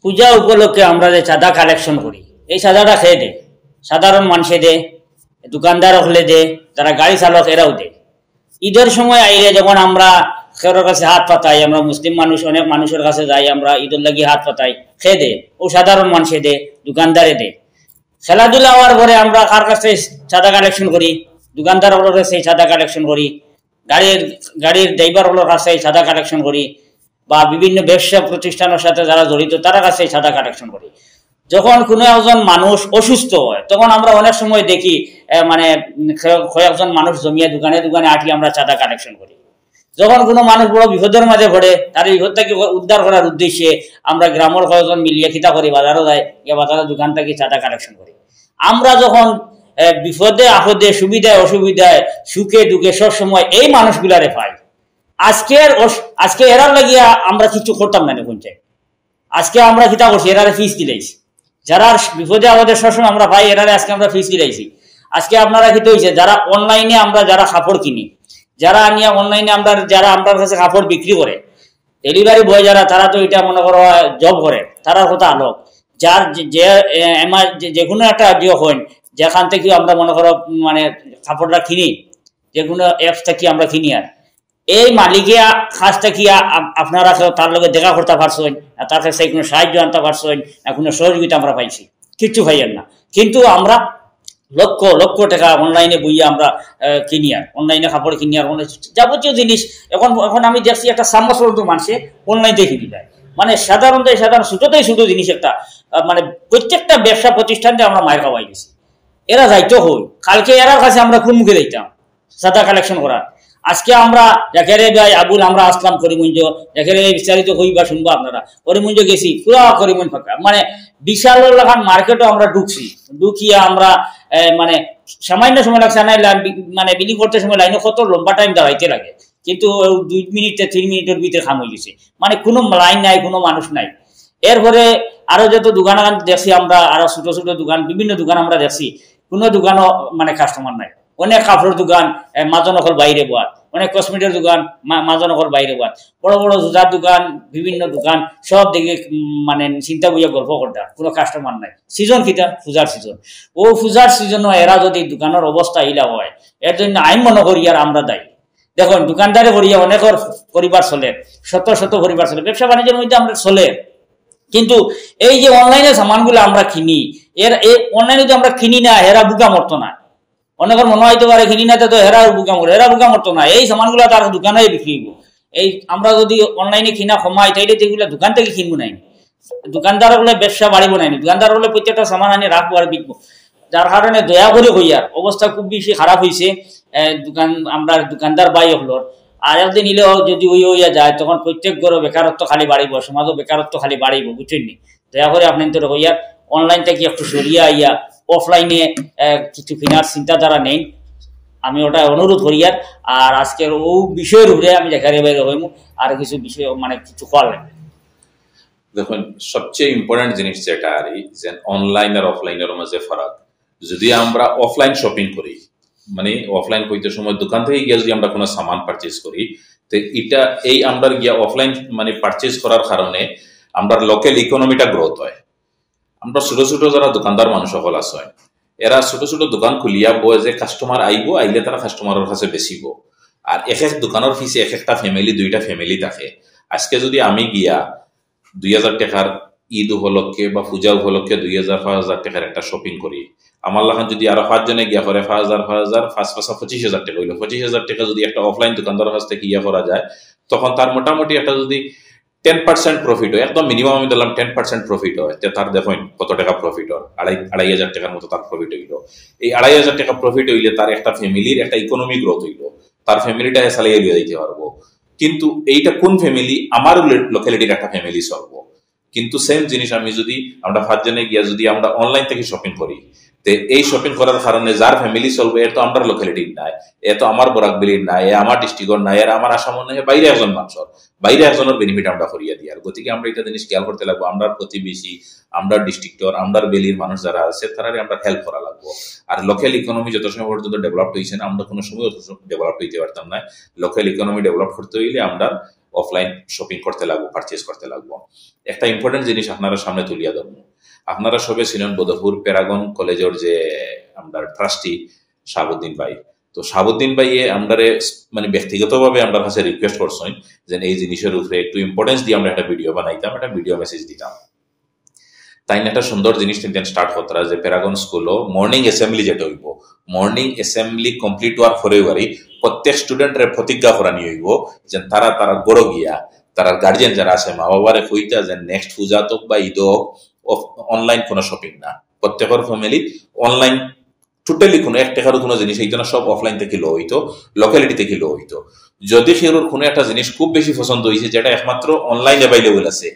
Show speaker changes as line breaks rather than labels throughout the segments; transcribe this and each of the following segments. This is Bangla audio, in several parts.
পূজা উপলক্ষে আমরা যে চাঁদা কালেকশন করি, এই চাঁদাটা খেয়ে দে, সাধারণ মানুষে দে, দোকানদার হলে দে, যারা গাড়ি চালক এরাও দে। ঈদের সময় আইলে যখন আমরা কারোর কাছে হাত পাতাই, আমরা মুসলিম মানুষ অনেক মানুষের কাছে যাই, আমরা ঈদের লাগি হাত পাতাই, খেয়ে দে, ও সাধারণ মানুষে দে, দোকানদারে দে। খেলাধুলা হওয়ার পরে আমরা কার কাছে চাঁদা কালেকশন করি? দোকানদার হলোর কাছে চাঁদা কালেকশন করি, গাড়ির ড্রাইভার হলোর কাছে চাঁদা কালেকশন করি, বা বিভিন্ন ব্যবসা প্রতিষ্ঠানের সাথে যারা জড়িত তার কাছে চাঁদা কালেকশন করি। যখন কোনো একজন মানুষ অসুস্থ হয় তখন আমরা অনেক সময় দেখি মানে কয়েকজন মানুষ জমিয়ে দোকানে দোকানে আটি আমরা চাঁদা কালেকশন করি। যখন কোনো মানুষ বড় বিপদের মাঝে পড়ে তার বিপদ থেকে উদ্ধার করার উদ্দেশ্যে আমরা গ্রামের কয়েকজন মিলিয়ে খিতা করি, বাজারও যায়, গিয়ে বাজারের দোকান থেকে চাঁদা কালেকশন করি। আমরা যখন বিপদে আপদে সুবিধায় অসুবিধায় সুখে দুঃখে সব সময় এই মানুষগুলারে পাই। আজকে এরার লাগিয়া আমরা কিছু করতাম না দেখুনছে। আজকে আমরা খিতা করছি, এরারে ফিস দিলাইছি। যারা বিপদে আমাদের সবসময় আমরা পাই, এরারে আজকে আমরা ফিস দিলাইছি। আজকে আপনারা খিতে হয়েছে যারা অনলাইনে আমরা যারা কাপড় কিনি, যারা নিয়ে অনলাইনে আমরা যারা আমার কাছে কাপড় বিক্রি করে, ডেলিভারি বয় যারা, তারা তো এটা মনে করো জব করে, তারার কথা আলোক। যার যে কোনো একটা জিও হয় যেখান থেকে আমরা মনে করো মানে কাপড়টা কিনি, যে কোনো অ্যাপস থেকে আমরা কিনি, আর এই মালিকে কাজটা কি আপনারা তার লগে দেখা করতে পারছেন, তার কাছে কোনো সাহায্য আনতে পারছেন, কোনো সহযোগিতা আমরা পাইছি? কিচ্ছু পাইয়েন না। কিন্তু আমরা লক্ষ লক্ষ টাকা অনলাইনে বইয়ে আমরা কিনি, আর অনলাইনে কাপড় কিনি, আর যাবতীয় জিনিস এখন আমি দেখছি একটা সাম্বাস মানুষে অনলাইনে কিনি দেয়। মানে সাধারণত ছোটতেই ছোট জিনিস একটা মানে প্রত্যেকটা ব্যবসা প্রতিষ্ঠানকে আমরা মায়ের খাওয়াই দিছি। এরা যাইতো হই, কালকে এরার কাছে আমরা কোন মুখে যাইতাম চাঁদা কালেকশন করার। আজকে আমরা দেখেরে ভাই আবুল আমরা আসলাম করিমগঞ্জ, দেখেরে বিস্তারিত হইবা শুনবো আপনারা। করিমগঞ্জ গেছি, পুরো করিমগঞ্জ ফাঁকা, মানে বিশাল লাগান মার্কেটও আমরা ঢুকিয়া আমরা মানে সামান্য সময় লাগছে না, মানে বিলি করতে সময় লাইনে কত লম্বা টাইম দাঁড়াইতে লাগে, কিন্তু 2 মিনিট 3 মিনিটের ভিতরে খাম হয়ে গেছে। মানে কোনো লাইন নাই, কোনো মানুষ নাই। এরপরে আরো যত দোকান দেখছি আমরা, আরো ছোট ছোট দোকান, বিভিন্ন দোকান আমরা দেখছি, কোনো দোকানও মানে কাস্টমার নাই। অনেক কাপড়ের দোকান মাজনকল বাইরে বাদ, অনেক কসমেটিকের দোকান মাজনকল বাইরে বাদ, বড় বড় জুতার দোকান, বিভিন্ন দোকান সব দিকে মানে চিন্তা বুঝে গল্প করতে, কোনো কাস্টমার নাই। সিজন কিটা? পূজার সিজন। ও পূজার সিজনও এরা যদি দোকানের অবস্থা ইলা হয়, এর জন্য আমি মনে করি আর আমরা দায়ী। দেখুন দোকানদারে করিয়া অনেকের পরিবার চলে, শত শত পরিবার চলে, ব্যবসা বাণিজ্যের মধ্যে আমরা চলে। কিন্তু এই যে অনলাইনে সামানগুলো আমরা কিনি, এই অনলাইনে যদি আমরা কিনি না, এরা বুকা মরতো না। অনেকের মনে হইতে পারে কিনি না তো এরা বুকা মরে, এরা বুকা মরতো না। এই সামানগুলো তার দোকানে বিক্রি হইব। এই আমরা যদি অনলাইনে কিনা কমাই তাইলে যেগুলো দোকান থেকে কিনবো নাই, দোকানদার বলে ব্যবসা বাড়িব নাই, দোকানদার বলে প্রত্যেকটা সামান আনি রাখবো আর বিকবো। যার কারণে দয়া করে হইয়ার অবস্থা খুব বেশি খারাপ হয়েছে আমরা দোকানদার বাই হলোর। আর একদিন নিলেও যদি হইয়া যায় তখন প্রত্যেক ঘরে বেকারত্ব খালি বাড়িব, সমাজও বেকারত্ব খালি বাড়িব, বুঝছেন নি? দয়া করে আপনি তো হইয়ার অনলাইন থেকে একটু সরিয়া আইয়া অফলাইনে কিছু কেনার চিন্তাধারা নেই, আমি ওটা অনুরোধ করিয়ার। আর আজকের ও বিষয়ের উপরে আমি দেখার বাইরে হইম আর কিছু বিষয় মানে কিছু করার লাগবে।
দেখুন সবচেয়ে ইম্পর্টেন্ট জিনিস যেটা আর যে অনলাইন আর অফলাইনের মাঝে ফারাক। যদি আমরা অফলাইন শপিং করি, মানে অফলাইন কইতে সময় দোকান থেকে গিয়ে যদি আমরা কোনো সামান পারচেজ করি, তো এটা এই আমরা গিয়া অফলাইন মানে পারচেজ করার কারণে আমরা লোকাল ইকোনমিটা গ্রোথ হয়। আমরা ছোট ছোট যারা দোকানদার মানুষ সকল আছে, এরা ছোট ছোট দোকান খুলিয়া বয় যে কাস্টমার আইব, আইলে তারা কাস্টমারের কাছে বেচিব। আর এক এক দোকানের পিছিয়ে এক একটা ফ্যামিলি, 2টা ফ্যামিলি থাকে। আজকে যদি আমি গিয়া 2000 টাকার ঈদ উপলক্ষে বা পূজা উপলক্ষে 2000-5000 টাকার একটা শপিং করি, আমার লাখান যদি আরো 5 জনে গিয়া করে 5000 25,000 টাকা হইলো। 25,000 টাকা যদি একটা অফলাইন দোকানদারের কাছ থেকে ইয়া করা যায়, তখন তার মোটামুটি একটা যদি 10% প্রফিট হয়, একদম মিনিমাম আমি দিলাম 10% প্রফিট হয়, তার দেখুন কত টাকা প্রফিট হয়, 2,500 টাকার মতো তার প্রফিট হইলো। এই 2,500 টাকা প্রফিট হইলে তার একটা ফ্যামিলির একটা ইকোনমি গ্রোথ হইলো, তার ফ্যামিলিটা চালিয়ে লিয়ে দিতে পারবো। কিন্তু এইটা কোন ফ্যামিলি? আমার লোকালিটির একটা ফ্যামিলি চলবো। কিন্তু সেম জিনিস আমি যদি আমরা 5 জনে গিয়া যদি আমরা অনলাইন থেকে শপিং করি, তো এই শপিং করার কারণে যার ফ্যামিলি চলবে এর তো আমার লোকালিটির নাই, এ তো আমার বরাকবিলির নাই, এ আমার ডিস্ট্রিক্টর নাই, আর আমার আসাম নাই, বাইরে একজন মানুষের, বাইরে একজনের বেনিফিট আমরা করিয়া দিই। আর গতিকে আমরা এটা জিনিস খেয়াল করতে লাগবো, আমরা প্রতিবেশী, আমরা ডিস্ট্রিক্টর, আমরা বেলির মানুষ যারা আছে তারারে আমরা হেল্প করা লাগবো। আর লোকাল ইকোনমি যত সময় পর্যন্ত ডেভেলপ হয়েছে না, আমরা কোনো সময় ডেভেলপ হইতে পারতাম না। লোকাল ইকোনমি ডেভেলপ করতে হইলে আমরা অফলাইন শপিং করতে লাগবো, পারচেস করতে লাগবো। একটা ইম্পর্টেন্ট জিনিস আপনারা সামনে তুলিয়া ধরবো। আপনারা সবে ছিলেন বোধপুর প্যারাগন কলেজের যে আমরা ট্রাস্টি শাহাবুদ্দিন ভাই। তো শাহাবুদ্দিন ভাইয়ে আমরা মানে ব্যক্তিগতভাবে আমার কাছে রিকোয়েস্ট করছেন যে এই জিনিসের উপরে একটু ইম্পর্টেন্স দিয়ে আমরা একটা ভিডিও বানাইতাম, একটা ভিডিও মেসেজ দিতাম। তাই একটা সুন্দর জিনিস তিনদিন স্টার্ট হতরা যে প্যারাগন স্কুলও মর্নিং অ্যাসেম্বলি যেটা হইব, মর্নিং অ্যাসেম্বলি কমপ্লিট হওয়ার পরে প্রত্যেক স্টুডেন্টের প্রতিজ্ঞা করানি হইব যে তারা গড় গিয়া তারা গার্জিয়ান যারা আছে মা বাবারে কইতা যে নেক্সট পূজা হোক বা ঈদ হোক অনলাইন কোনো শপিং না, প্রত্যেকের ফ্যামিলি অনলাইন টোটালি কোনো এক টাকারও কোনো জিনিস এই জন্য সব অফলাইন থেকে লো হইতো, লোকালিটি থেকে লো হইতো। যদি সেগুলোর কোনো একটা জিনিস খুব বেশি পছন্দ হয়েছে যেটা একমাত্র অনলাইন অ্যাভেলেবল আছে,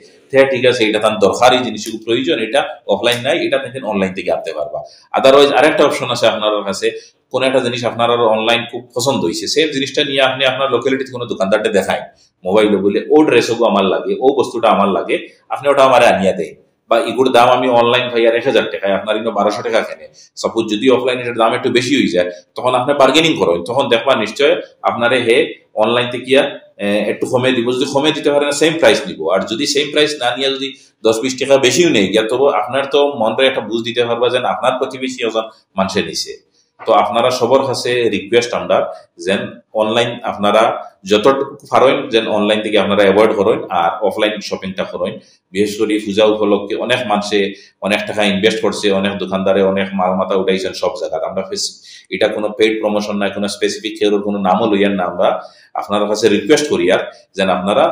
ঠিক আছে এটা তার দরকারি জিনিস প্রয়োজন, এটা অফলাইন নাই, এটা থেকে অনলাইন থেকে আনতে পারবা। আদারওয়াইজ আরেকটা অপশন আছে আপনার কাছে, কোন একটা জিনিস আপনার অনলাইন খুব পছন্দ হয়েছে, সেম জিনিসটা নিয়ে আপনি আপনার লোকালিটিতে কোনো দোকানদারটা দেখায় মোবাইলে বলে ও ড্রেসও আমার লাগে, ও বস্তুটা আমার লাগে, আপনি ওটা আমার আনিয়া দেয়, বা এগুলোর দাম আমি অনলাইন ভাই 1000 টাকায় আপনার 1200 টাকা কেনে। সাপোজ যদি অফলাইন এটার দাম একটু বেশি হয়ে যায় তখন আপনি বার্গেনিং করেন, তখন দেখবা নিশ্চয় আপনারে হে অনলাইন থেকে একটু কমে দিব, যদি কমে দিতে পারে না সেম প্রাইস দিব, আর যদি সেম প্রাইস না নিয়ে যদি 10-20 টাকা বেশিও নেই গিয়া তবু আপনার তো মনটা একটা বুঝ দিতে পারবা যে আপনার প্রতিবেশী ওজন মানুষের নিছে। তো আপনারা সবার কাছে রিকোয়েস্ট আমরা যেন অনলাইন আপনারা যতটুকু পারেন যেন অনলাইন থেকে আপনারা অ্যাভয়েড করেন আর অফলাইন শপিংটা করেন। বিশেষ করে পূজা উপলক্ষে অনেক মানুষে অনেক টাকা ইনভেস্ট করছে, অনেক দোকানদারে অনেক মাল মাথা উঠাইছেন সব জায়গায়। আমরা এটা কোনো পেইড প্রমোশন নাই, কোনো স্পেসিফিক কেউ কোনো নামও লইয়ার না, আমরা আপনার কাছে রিকোয়েস্ট করি আর যেন আপনারা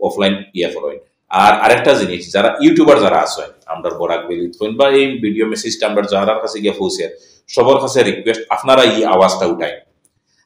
অফলাইন করেন। আর আরেকটা জিনিস, যারা ইউটিউবার যারা আছেন আমরা বরাক বেলি বা এই ভিডিও মেসেজটা আমরা যারা কাছে গিয়ে পৌঁছে সবার কাছে রিকোয়েস্ট আপনারা এই আওয়াজটা উঠাই,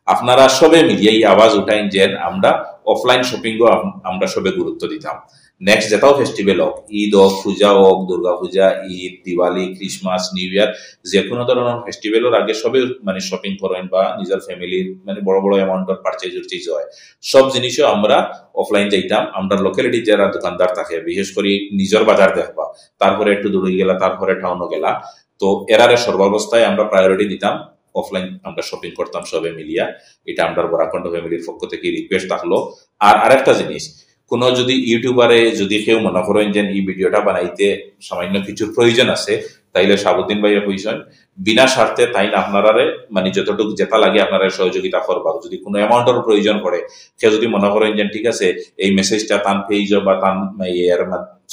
আপনারা সবে মিলিয়ে এই আওয়াজ উঠাইন যে আমরা অফলাইন শপিংও আমরা সবে গুরুত্ব দিতাম। নেক্সট যেটাও ফেস্টিভ্যাল হোক, ঈদ হোক, পূজা হোক, Durga Puja, Eid, Diwali, Christmas, new year, যে কোনো ধরনের ফেস্টিভ্যালের আগে সবে মানে শপিং করেন বা নিজের ফ্যামিলির মানে বড় বড় অ্যামাউন্টের পারচেজ হয়, সব জিনিসও আমরা অফলাইন যাইতাম। আমরা লোকালিটি যারা দোকানদার থাকে বিশেষ করে নিজের বাজার দেখবা, তারপরে একটু দূরে গেলা, তারপরে টাউনও গেলা, তো এরারে সর্বাবস্থায় আমরা প্রায়োরিটি দিতাম, অফলাইন আমরা শপিং করতাম সবে মিলিয়া। এটা আমরা বরাকণ্ঠ ফ্যামিলির পক্ষ থেকে রিকোয়েস্ট থাকলো। আর আরেকটা জিনিস, কোনো যদি ইউটিউবারে যদি কেউ মনে করেন যে এই ভিডিওটা বানাইতে সামান্য কিছুর প্রয়োজন আছে, তাইলে শাহাবুদ্দিন ভাইয়ের প্রয়োজন বিনা স্বার্থে তাই আপনারা মানে যতটুকু যেটা লাগে আপনারা সহযোগিতা করবা। যদি কোনো অ্যামাউন্টের প্রয়োজন পড়ে, কেউ যদি মনে করেন যে ঠিক আছে এই মেসেজটা তান পেজ বা তান এর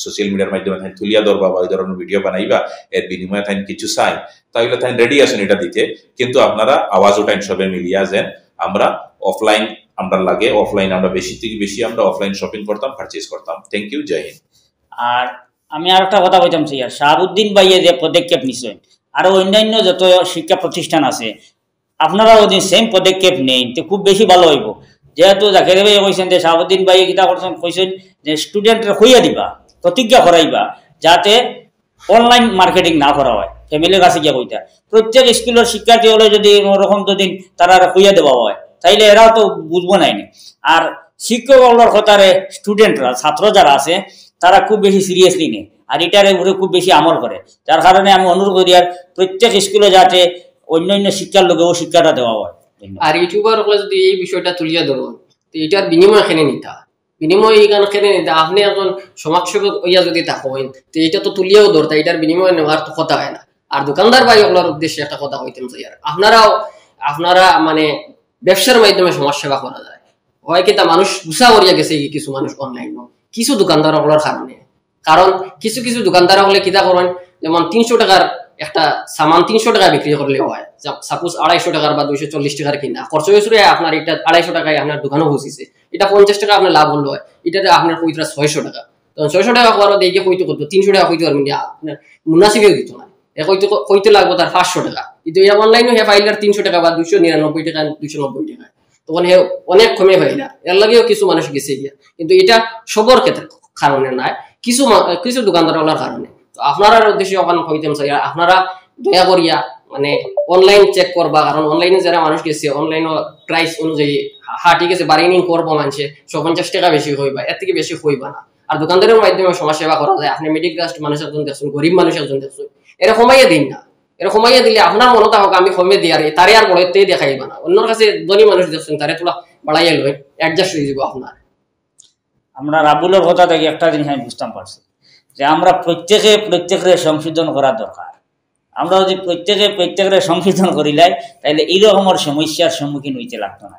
সোশ্যাল মিডিয়ার মাধ্যমে তুলিয়া ধরবা বা ওই ধরনের ভিডিও বানাইবা, এর বিনিময়ে তাই কিছু চাই, তাহলে তাই রেডি আছেন এটা দিতে, কিন্তু আপনারা আওয়াজ উঠাইন সবে মিলিয়া যেন আমরা অফলাইন আমরা লাগে, অফলাইন আমরা বেশি থেকে বেশি আমরা অফলাইন শপিং করতাম, পারচেজ করতাম। থ্যাংক ইউ, জয় হিন্দ।
আর আমি আর একটা কথা বলতাম স্যার, শাহাবুদ্দিন ভাইয়ে যে পদক্ষেপ নিছেন আরো অন্যান্য যত শিক্ষা প্রতিষ্ঠান আছে আপনারা ওদিন সেম পদক্ষেপ নেই তো খুব বেশি ভালো হইব। যেহেতু জাকির ভাই কইছেন যে শাহাবুদ্দিন ভাই কিতা করছেন কইছেন যে স্টুডেন্টরা কইয়া দিবা, প্রতিজ্ঞা করাইবা যাতে অনলাইন মার্কেটিং না করা হয়, ফ্যামিলির কাছে গিয়ে কইতা। প্রত্যেক স্কুলের শিক্ষার্থী হলে যদি ওরকম দুদিন তারা কইয়া দেওয়া হয় তাইলে এরাও তো বুঝবো নাইনি। আর শিক্ষকগুলোর কথারে স্টুডেন্টরা ছাত্র যারা আছে তারা খুব বেশি সিরিয়াসলি নেই আর এটার উপরে খুব বেশি আমল করে, যার কারণে আমি অনুরোধ করি আর প্রত্যেক স্কুলে যাতে অন্যান্য শিক্ষার লোকেও শিক্ষাটা দেওয়া হয়।
আর ইউটিউবার যদি এই বিষয়টা তুলিয়া ধরুন তো এটার বিনিময় খেনে নিতা, বিনিময় এইখান খেনে নিতা। আপনি এখন সমাজসেবক হইয়া যদি থাকেন তো এটা তো তুলিয়াও ধরতা, এটার বিনিময় নেওয়ার তো কথা হয় না। আর দোকানদার ভাই ওগুলোর উদ্দেশ্যে একটা কথা হইতেন স্যার, আপনারা মানে ব্যবসার মাধ্যমে সমাজসেবা করা যায় হয় কি তা মানুষ গুছা করিয়া গেছে কিছু মানুষ অনলাইন, কিছু দোকানদার ওগুলোর কারণে। কারণ কিছু কিছু দোকানদার হলে কিতা করেন, যেমন 300 টাকার একটা সামান 300 টাকা বিক্রি করলে হয়, সাপোজ 250 টাকার বা 240 টাকার কিনা খরচ হয়েছিল, আপনার এটা 250 টাকায় আপনার দোকানও বসিছে, এটা 50 টাকা আপনার লাভ হলো হয়, এটা আপনার কইতরা 600 টাকা। তখন 600 টাকা করার দেখে কইতে করতো 300 টাকা কইতে পারবেন, আপনার মুনাসিবেও দিত না, কইতে লাগবো তার 500 টাকা। কিন্তু এটা অনলাইনে হে ফাইলার 300 টাকা বা 299 টাকা 290 টাকা, তখন হে অনেক কমে ফাইলা, এর লাগেও কিছু মানুষ গেছে গিয়া। কিন্তু এটা সবর ক্ষেত্রে কারণে নাই, কিছু কিছু দোকানদারওয়ালার কারণে। তো আপনারা উদ্দেশ্যে ওখানে কইতাম চাই আপনারা দয়া করিয়া মানে অনলাইন চেক করবা, কারণ অনলাইনে যারা মানুষ গেছে অনলাইন প্রাইস অনুযায়ী ঠিক আছে বার্গেনিং করবো, মানুষে 150 টাকা বেশি হইবা, এর থেকে বেশি হইবা না। আর দোকানদারের মাধ্যমে সমাজ সেবা করা যায়, আপনি মিডিল ক্লাস মানুষ একজন দেখছেন, গরিব মানুষ একজন দেখছেন, এরা কমাইয়া দিন না, এরা কমাইয়া দিলে আপনার মনে থাকুক আমি কমে দিই আর তারে আর বড়তেই দেখাইবা না। অন্যর কাছে ধনী মানুষ দেখছেন তারে তোলা বাড়াইয়া লই অ্যাডজাস্ট হয়ে যাব আপনার।
আমরা রাবুলের কথা থেকে একটা জিনিস আমি বুঝতাম পারছি যে আমরা প্রত্যেকের সংশোধন করা দরকার। আমরা যদি প্রত্যেকের সংশোধন করিলাই তাহলে এইরকমের সমস্যার সম্মুখীন হইতে লাগতো না।